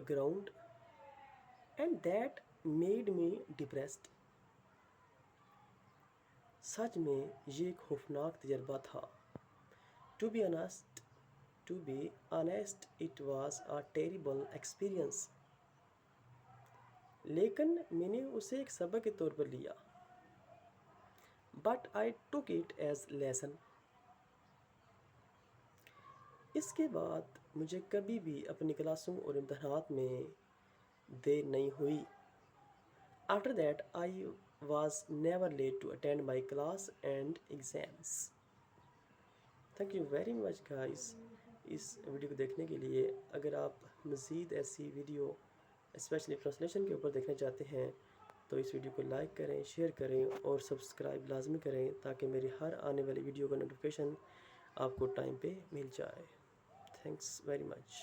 ground, and that made me depressed. सच में ये एक खौफनाक तजर्बा था. To be honest, it was a terrible experience. लेकिन मैंने उसे एक सबक के तौर पर लिया. But I took it as lesson. इसके बाद मुझे कभी भी अपनी क्लासों और इम्तहानात में देर नहीं हुई. After that, I was never late to attend my class and exams. Thank you very much guys इस वीडियो को देखने के लिए. अगर आप मज़ीद ऐसी वीडियो स्पेशली ट्रांसलेशन के ऊपर देखना चाहते हैं तो इस वीडियो को लाइक करें, शेयर करें और सब्सक्राइब लाजमी करें ताकि मेरी हर आने वाली वीडियो का नोटिफिकेशन आपको टाइम पे मिल जाए. Thanks very much.